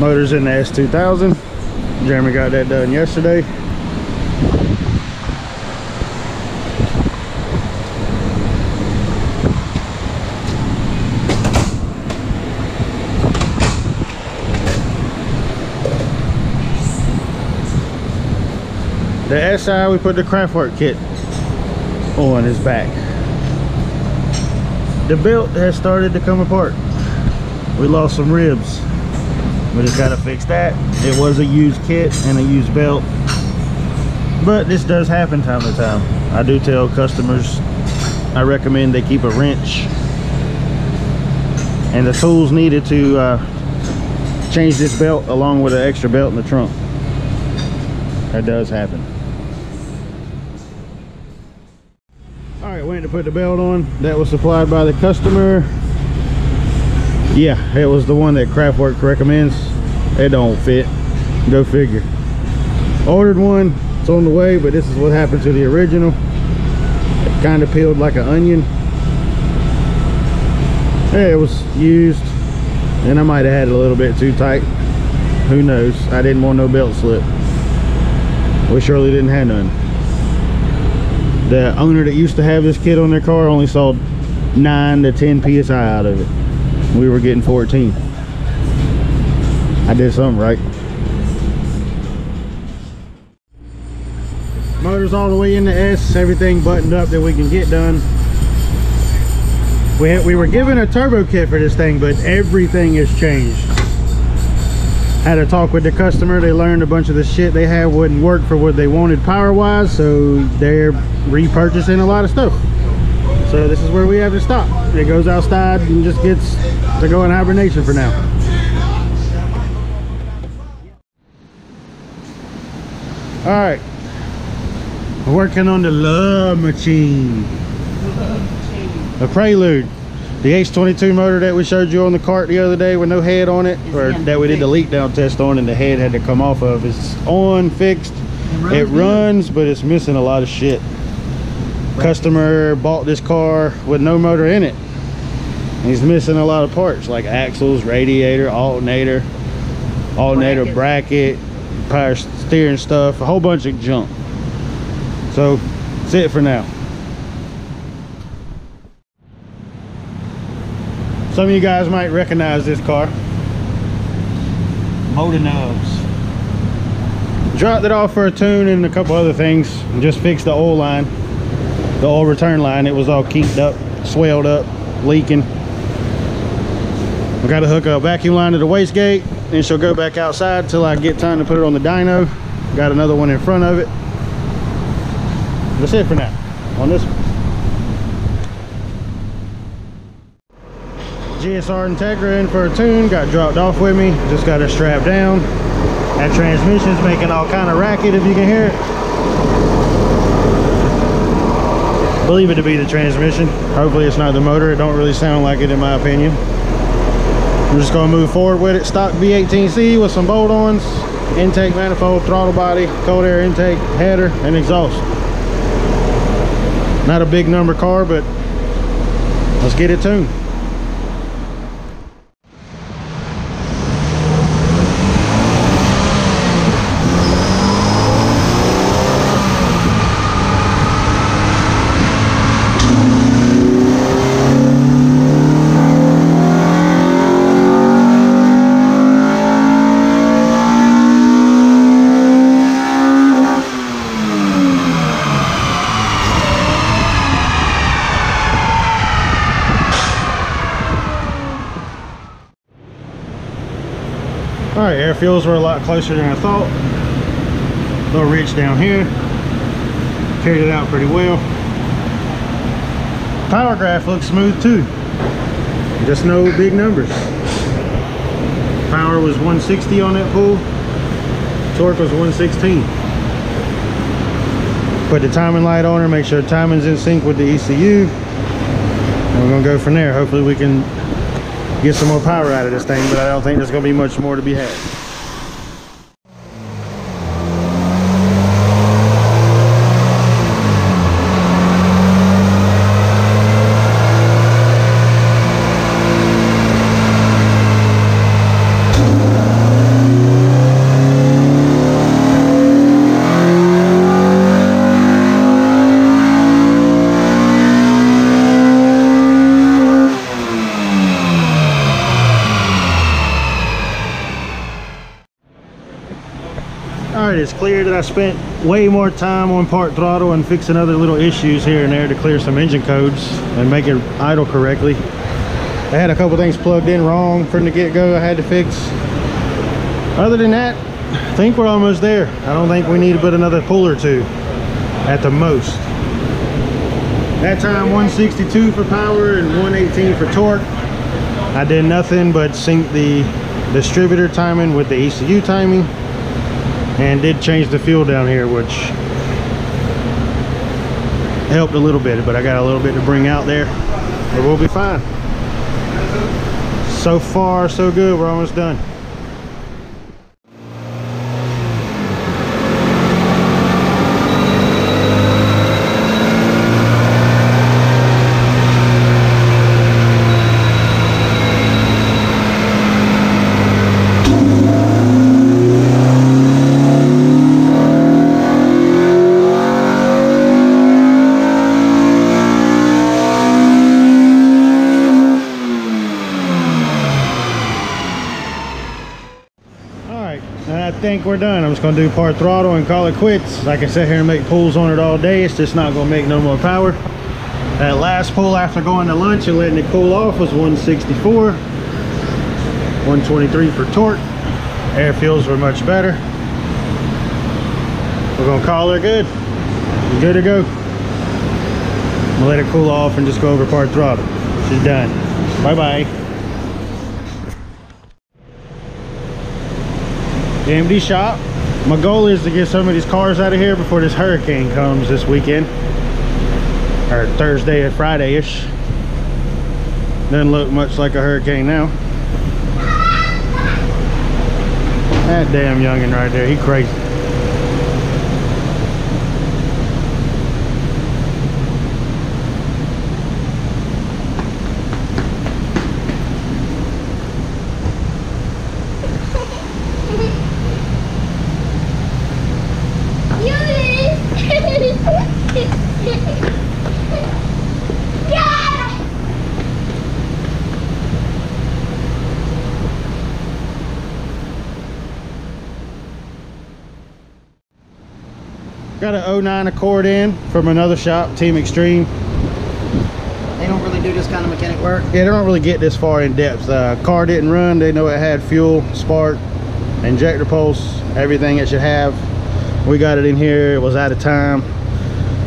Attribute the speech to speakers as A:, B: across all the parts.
A: Motor's in the S2000. Jeremy got that done yesterday. The SI, we put the Craftwork kit on his back. The belt has started to come apart. We lost some ribs. We just gotta fix that. It was a used kit and a used belt, but this does happen time to time. I do tell customers I recommend they keep a wrench and the tools needed to change this belt, along with an extra belt in the trunk. That does happen. All right, went to put the belt on. That was supplied by the customer. Yeah, it was the one that Craftwork recommends. It don't fit. Go figure. Ordered one. It's on the way, but this is what happened to the original. It kind of peeled like an onion. Yeah, it was used, and I might have had it a little bit too tight. Who knows? I didn't want no belt slip. We surely didn't have none. The owner that used to have this kit on their car only saw 9 to 10 psi out of it. We were getting 14. I did something right. Motor's all the way in the S. Everything buttoned up that we can get done. We were given a turbo kit for this thing, but everything has changed. Had a talk with the customer. They learned a bunch of the shit they had wouldn't work for what they wanted power wise, so they're repurchasing a lot of stuff. So this is where we have to stop. It goes outside and just gets to go in hibernation for now. All right, we're working on the love machine. A Prelude. The H22 motor that we showed you on the cart the other day with no head on it, or that we did the leak down test on and the head had to come off of, is on, fixed. It runs, but it's missing a lot of shit. Customer bought this car with no motor in it. He's missing a lot of parts like axles, radiator, alternator bracket, power steering stuff, a whole bunch of junk. So that's it for now. Some of you guys might recognize this car. Motor Nubs. Dropped it off for a tune and a couple other things. Just fixed the oil line, the oil return line. It was all kinked up, swelled up, leaking. We got to hook a vacuum line to the wastegate, then she'll go back outside till I get time to put it on the dyno. Got another one in front of it. That's it for now on this one. GSR Integra in for a tune, got dropped off with me, just got her strapped down. That transmission's making all kind of racket, if you can hear it. Believe it to be the transmission. Hopefully it's not the motor. It don't really sound like it in my opinion. I'm just gonna move forward with it. Stock V18C with some bolt-ons, intake manifold, throttle body, cold air intake, header, and exhaust. Not a big number car, but let's get it tuned. All right, air fuels were a lot closer than I thought. A little ridge down here. Carried it out pretty well. Power graph looks smooth too. Just no big numbers. Power was 160 on that pull. Torque was 116. Put the timing light on her, make sure timing's in sync with the ECU. And we're gonna go from there. Hopefully we can get some more power out of this thing, but I don't think there's gonna be much more to be had. part is cleared, and I spent way more time on part throttle and fixing other little issues here and there to clear some engine codes and make it idle correctly. I had a couple things plugged in wrong from the get-go I had to fix. Other than that, I think we're almost there. I don't think we need to put another pull or two at the most. That time 162 for power and 118 for torque. I did nothing but sync the distributor timing with the ECU timing, and did change the fuel down here, which helped a little bit, but I got a little bit to bring out there, but we'll be fine. So far so good, we're almost done. I think we're done. I'm just going to do part throttle and call it quits. I can sit here and make pulls on it all day. It's just not going to make no more power. That last pull after going to lunch and letting it cool off was 164. 123 for torque. Air fuels were much better. We're going to call her good. Good to go. I'm going to let it cool off and just go over part throttle. She's done. Bye-bye. The MD shop. My goal is to get some of these cars out of here before this hurricane comes this weekend, or Thursday or Friday-ish. Doesn't look much like a hurricane now. That damn youngin' right there, he crazy. Got an 09 Accord in from another shop, Team Extreme.
B: They don't really do this kind of mechanic work?
A: Yeah, they don't really get this far in depth. Car didn't run. They know it had fuel, spark, injector pulse, everything it should have. We got it in here. It was out of time.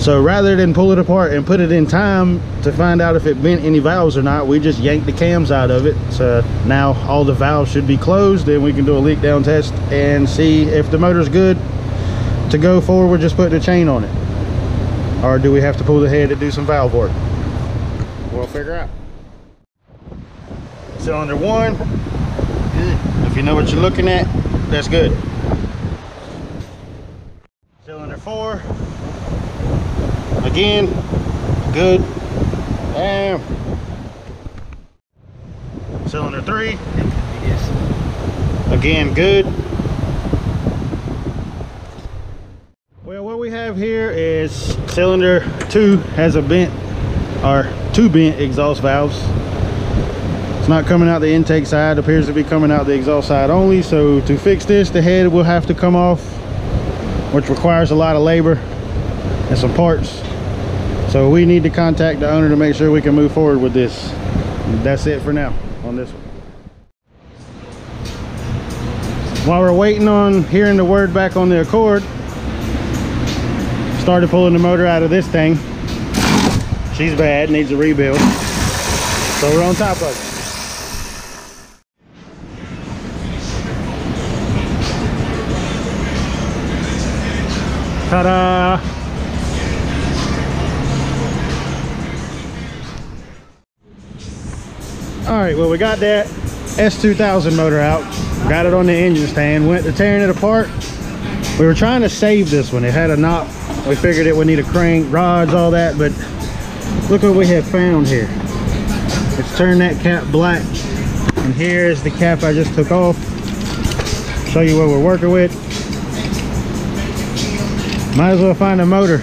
A: So rather than pull it apart and put it in time to find out if it bent any valves or not, we just yanked the cams out of it. So now all the valves should be closed, and we can do a leak down test and see if the motor's good to go forward. We're just putting a chain on it, or do we have to pull the head to do some valve work? We'll figure out. Cylinder 1, good. If you know what you're looking at, that's good. Cylinder 4, again, good. Damn. Cylinder 3, again, good. Well, what we have here is cylinder 2 has a bent, or 2 bent exhaust valves. It's not coming out the intake side, it appears to be coming out the exhaust side only. So to fix this, the head will have to come off, which requires a lot of labor and some parts. So we need to contact the owner to make sure we can move forward with this. That's it for now on this one. While we're waiting on hearing the word back on the Accord, started pulling the motor out of this thing. She's bad, needs a rebuild. So we're on top of it. Ta-da! All right, well, we got that S2000 motor out. Got it on the engine stand, went to tearing it apart. We were trying to save this one. It had a knot. We figured it would need a crank, rods, all that, but look what we have found here. Let's turn that cap black, and here is the cap I just took off. Show you what we're working with. Might as well find a motor.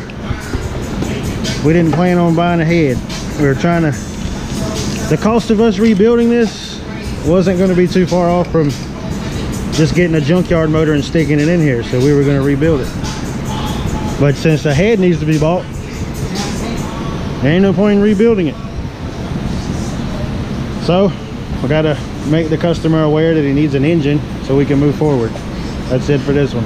A: We didn't plan on buying a head. We were trying to, the cost of us rebuilding this wasn't going to be too far off from just getting a junkyard motor and sticking it in here, so we were going to rebuild it. But since the head needs to be bought, there ain't no point in rebuilding it. So we got to make the customer aware that he needs an engine so we can move forward. That's it for this one.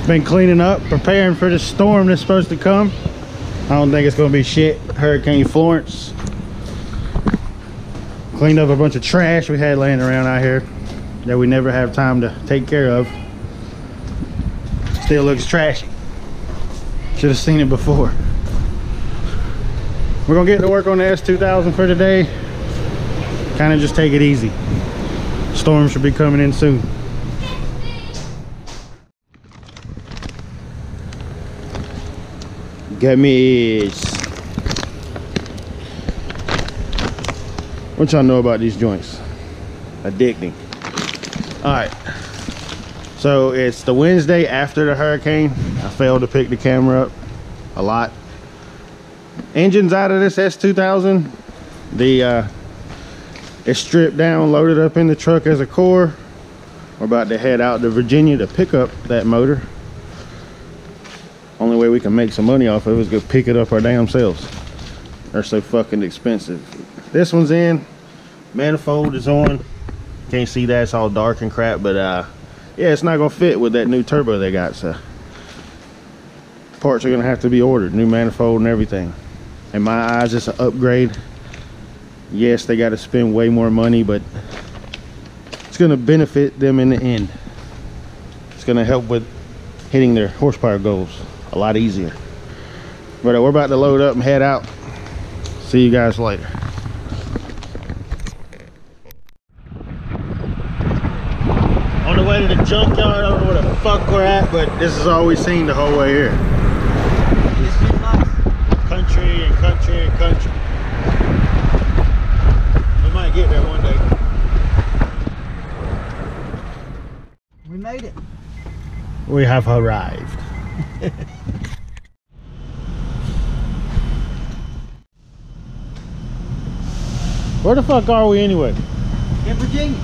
A: Been cleaning up, preparing for the storm that's supposed to come. I don't think it's gonna be shit. Hurricane Florence. Cleaned up a bunch of trash we had laying around out here that we never have time to take care of. Still looks trashy. Should have seen it before. We're gonna get to work on the S2000 for today. Kind of just take it easy. Storm should be coming in soon. Gummies. What y'all know about these joints? Addicting. All right. So it's the Wednesday after the hurricane. I failed to pick the camera up a lot. Engine's out of this S2000. It's stripped down, loaded up in the truck as a core. We're about to head out to Virginia to pick up that motor. Only way we can make some money off of it is go pick it up our damn selves. They're so fucking expensive. This one's in, manifold is on. Can't see that, it's all dark and crap, but yeah, it's not gonna fit with that new turbo they got, so parts are gonna have to be ordered, new manifold and everything. In my eyes, it's an upgrade. Yes, they gotta spend way more money, but it's gonna benefit them in the end. It's gonna help with hitting their horsepower goals a lot easier. But we're about to load up and head out. See you guys later. On the way to the junkyard. I don't know where the fuck we're at, but this is all we've seen the whole way here. Country and country and country. We might get there one day.
B: We made it.
A: We have arrived. Where the fuck are we anyway?
B: In Virginia.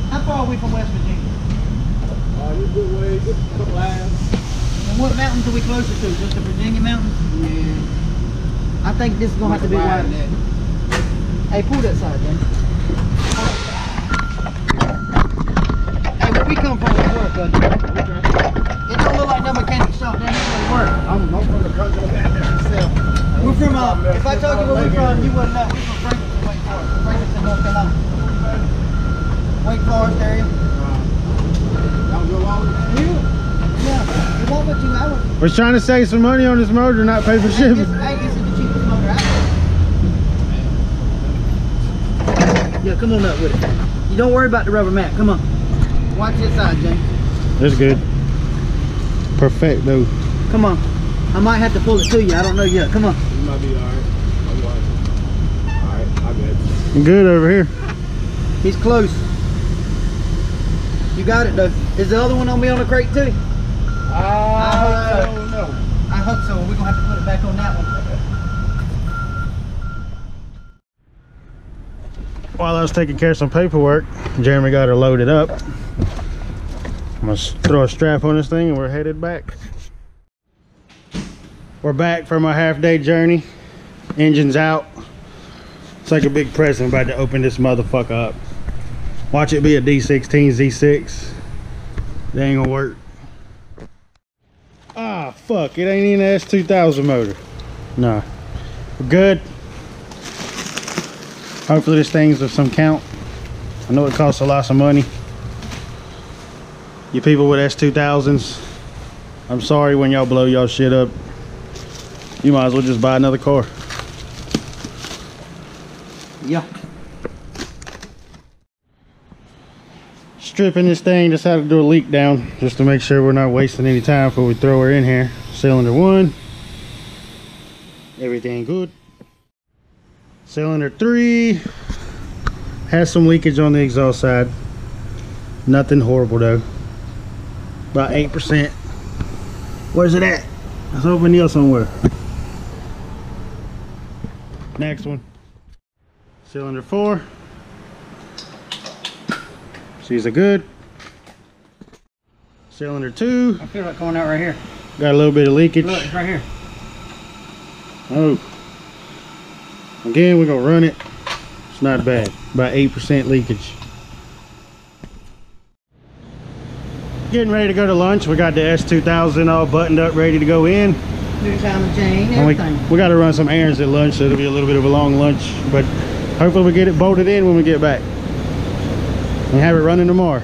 B: How far are we from West Virginia?
C: You're a good way, just a couple hours.
B: And what mountains are we closer to? Just the Virginia mountains?
C: Yeah.
B: I think this is gonna have to be wide. Hey, pull that side, then. Hey, where we come from at work, it don't look like no mechanic shop down here where we work.
C: I'm from the country down there myself.
B: We're from, if I told you where we're from, you wouldn't know. We're from Franklin, Wake Forest. Franklinton, North Carolina. Wake Forest area.
C: Y'all go all the way down?
B: Yeah. You want me to? I would.
A: We're trying to save some money on this motor, not pay for shipping.
B: I guess it's the cheapest motor out there. Yeah, come on up with it. You don't worry about the rubber mat. Come on. Watch this side, James.
A: That's good. Perfecto.
B: Come on. I might have to pull it to you. I don't know yet. Come on.
C: You might be alright. Alright, I bet.
A: I'm good over here.
B: He's close. You got it though. Is the other one on me on the crate too?
C: I don't know.
B: I hope so. We're gonna have to put it back on that one.
A: While I was taking care of some paperwork, Jeremy got her loaded up. I'm gonna throw a strap on this thing and we're headed back. We're back from our half-day journey. Engine's out. It's like a big present. I'm about to open this motherfucker up. Watch it be a D16 Z6. That ain't gonna work. Ah, fuck. It ain't even an S2000 motor. Nah. We're good. Hopefully this thing's of some count. I know it costs a lot of money. You people with S2000s, I'm sorry when y'all blow y'all shit up. You might as well just buy another car.
B: Yeah.
A: Stripping this thing, decided to do a leak down just to make sure we're not wasting any time before we throw her in here. Cylinder 1, everything good. Cylinder 3 has some leakage on the exhaust side. Nothing horrible though. About 8%. Where's it at? It's over near somewhere. Next one. Cylinder 4. These are good. Cylinder 2.
B: I feel like going out right here.
A: Got a little bit of leakage.
B: Look, it's right here.
A: Oh. Again, we're gonna run it. It's not bad. About 8% leakage. Getting ready to go to lunch. We got the S2000 all buttoned up, ready to go in.
B: New time and chain,
A: And
B: everything.
A: we got to run some errands at lunch, so it'll be a little bit of a long lunch. But hopefully we get it bolted in when we get back. And have it running tomorrow.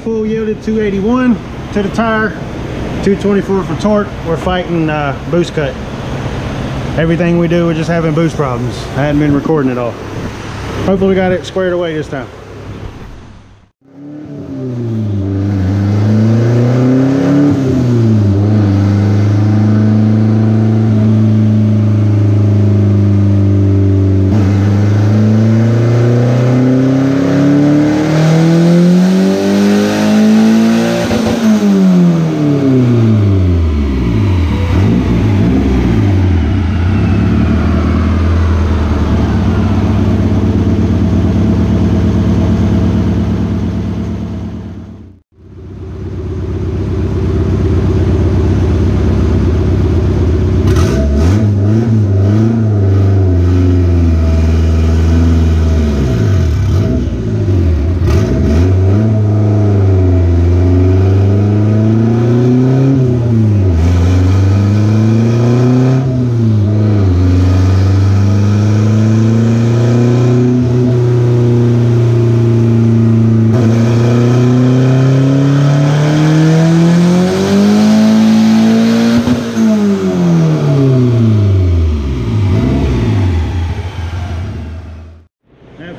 A: Full yielded 281 to the tire, 224 for torque. We're fighting boost cut. Everything we do, we're just having boost problems. I hadn't been recording it all. Hopefully we got it squared away this time.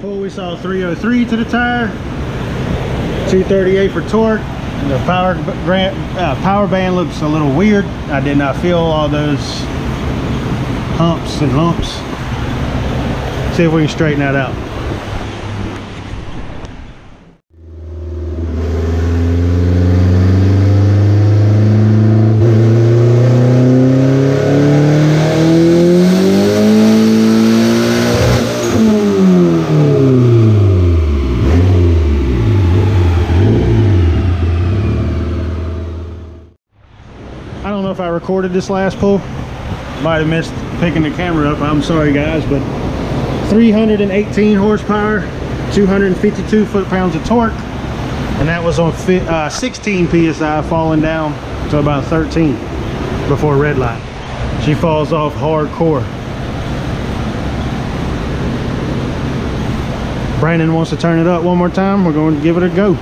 A: We saw 303 to the tire, 238 for torque. The power band looks a little weird. I did not feel all those humps and lumps. See if we can straighten that out. don't know if I recorded this last pull. Might have missed picking the camera up. I'm sorry guys, but 318 horsepower, 252 foot-pounds of torque, and that was on 16 psi, falling down to about 13 before red light. She falls off hardcore. Brandon wants to turn it up one more time. We're going to give it a go.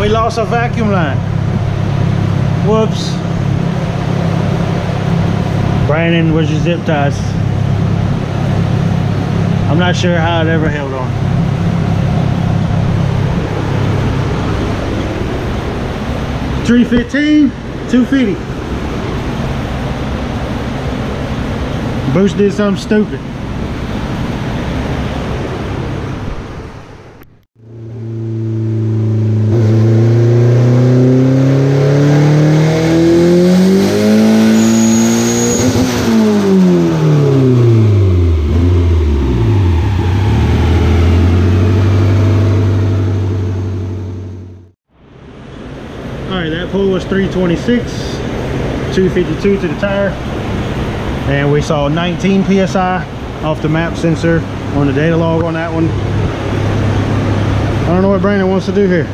A: We lost a vacuum line. Whoops. Brandon, where's your zip ties? I'm not sure how it ever held on. $315, $250. Boost did something stupid. That pull was 326, 252 to the tire, and we saw 19 psi off the map sensor on the data log on that one. I don't know what Brandon wants to do here.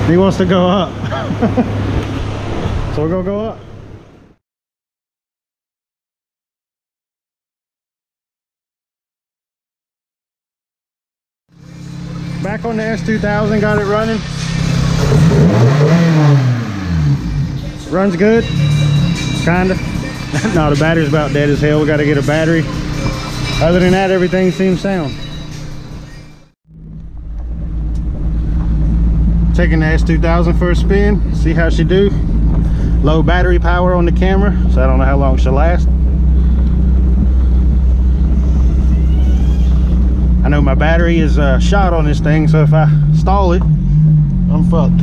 A: He wants to go up. So we're gonna go up. Back on the S2000, got it running. Runs good, kinda. No, the battery's about dead as hell. We got to get a battery. Other than that, everything seems sound. Taking the S2000 for a spin, see how she do. Low battery power on the camera, so I don't know how long she'll last. I know my battery is shot on this thing, so if I stall it, I'm fucked.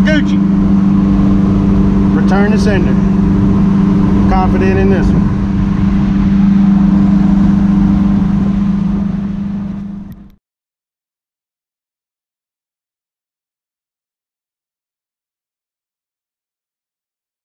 A: Gucci. Return to sender. Confident in this one.